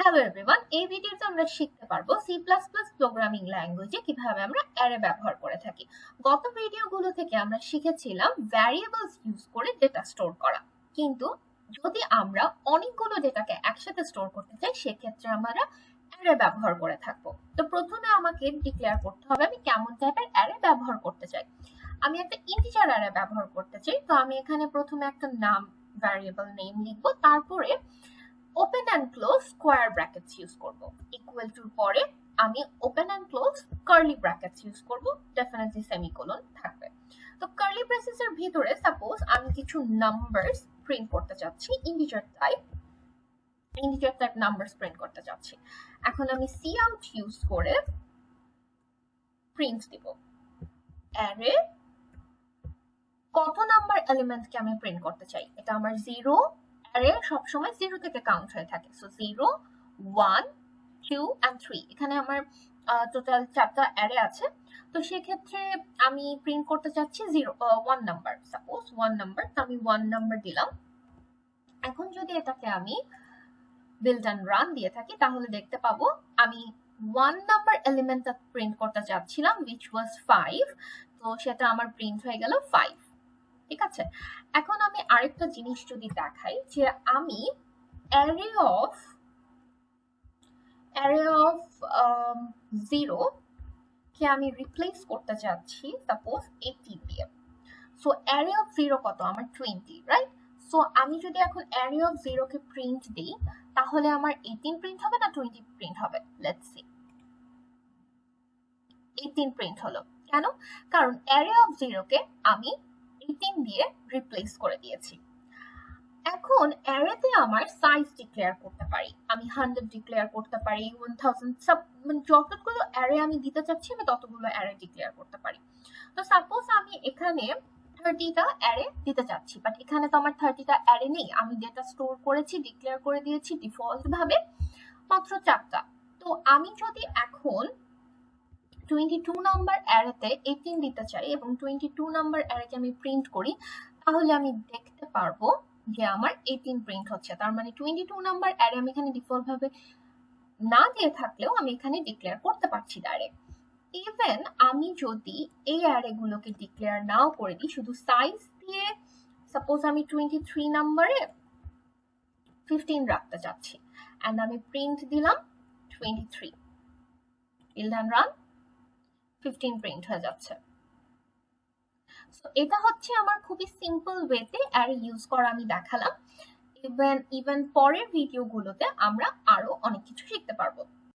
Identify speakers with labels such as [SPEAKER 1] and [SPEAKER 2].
[SPEAKER 1] Hello everyone, এই ভিডিওতে আমরা শিখতে পারবো সি প্লাস প্লাস প্রোগ্রামিং ল্যাঙ্গুয়েজে কিভাবে আমরা অ্যারে ব্যবহার করে থাকি। গত ভিডিওগুলো থেকে আমরা শিখেছিলাম ভ্যারিয়েবলস ইউজ করে ডেটা স্টোর করা, কিন্তু যদি আমরা অনেকগুলো ডেটাকে একসাথে স্টোর করতে চাই সেক্ষেত্রে আমরা অ্যারে ব্যবহার করে থাকবো। তো প্রথমে আমাকে ডিক্লেয়ার করতে হবে আমি কেমন টাইপের অ্যারে ব্যবহার করতে চাই। আমি একটা ইন্টিজার অ্যারে ব্যবহার করতে চাই, তো আমি এখানে প্রথমে একটা নাম ভ্যারিয়েবল নেম লিখবো, তারপরে open and close square brackets use করব। ইকুয়াল টুর পরে আমি open and close curly brackets use করব, ডেফিনেটলি সেমিকোলন থাকবে। তো কার্লি ব্রেসেসের ভিতরে সাপোজ আমি কিছু নাম্বারস প্রিন্ট করতে চাচ্ছি, ইন্টিজার টাইপ নাম্বারস প্রিন্ট করতে চাচ্ছি। এখন আমি সি আউট ইউজ করে প্রিন্ট দিব অ্যারে কত নাম্বার এলিমেন্টকে আমি প্রিন্ট করতে চাই। এটা আমার 0, অ্যারে সবসময় 0 থেকে কাউন্ট হয়ে থাকে, সো 0, 1, 2 and 3। এখানে আমার টোটাল 4টা অ্যারে আছে, তো সেক্ষেত্রে আমি প্রিন্ট করতে চাচ্ছি 1 নাম্বার, সাপোজ 1 নাম্বার, তো আমি 1 নাম্বার দিলাম। এখন যদি এটাকে আমি বিল্ড অ্যান্ড রান দিয়ে থাকি তাহলে দেখতে পাবো আমি 1 নাম্বার এলিমেন্টটা প্রিন্ট করতে চাচ্ছিলাম which was 5, তো সেটা আমার প্রিন্ট হয়ে গেল 5। ঠিক আছে, এখন আমি আরেকটা জিনিস যদি দেখাই যে আমি অ্যারে অফ 0 কে আমি রিপ্লেস করতে চাচ্ছি সাপোজ 80 দিয়ে। সো অ্যারে অফ 0 কত আমার 20, রাইট? সো আমি যদি এখন অ্যারে অফ 0 কে প্রিন্ট দিই তাহলে আমার 18 প্রিন্ট হবে না 20 প্রিন্ট হবে? Let's see. 18 প্রিন্ট হলো কেন? কারণ অ্যারে অফ 0 কে আমি 18 দিয়ে রিপ্লেস করে দিয়েছি। এখন অ্যারেতে আমার সাইজ ডিক্লেয়ার করতে পারি, আমি 100 ডিক্লেয়ার করতে পারি, 1000, মানে যতগুলো অ্যারে আমি দিতে চাচ্ছি আমি ততগুলো অ্যারে ডিক্লেয়ার করতে পারি। তো সাপোজ আমি এখানে 30টা অ্যারে দিতে চাচ্ছি, বাট এখানে তো আমার 30টা অ্যারে নেই, আমি ডেটা স্টোর করেছি, ডিক্লেয়ার করে দিয়েছি ডিফল্ট ভাবে মাত্র 4টা। তো আমি যদি এখন 22 নাম্বার অ্যারেতে 18 দিতে চাই এবং 22 নাম্বার অ্যারেকে আমি প্রিন্ট করি, তাহলে আমি দেখতে পারবো যে আমার 18 প্রিন্ট হচ্ছে। তার মানে 22 নাম্বার অ্যারে আমি এখানে ডিফল্ট ভাবে না দিয়ে থাকলেও আমি এখানে ডিক্লেয়ার করতে পারছি ডাইরেক্ট। ইভেন আমি যদি এই অ্যারে গুলোকে ডিক্লেয়ার নাও করে দিই, শুধু সাইজ দিয়ে, সাপোজ আমি 23 নাম্বারে 15 রাখতে চাচ্ছি এন্ড আমি প্রিন্ট দিলাম 23, বিল্ড এন্ড রান, 15 প্রিন্ট হয়ে যাচ্ছে। সো এটা হচ্ছে আমার খুবই সিম্পল ওয়েতে অ্যারে ইউজ করা আমি দেখালাম। ইভেন পরের ভিডিওগুলোতে আমরা আরো অনেক কিছু শিখতে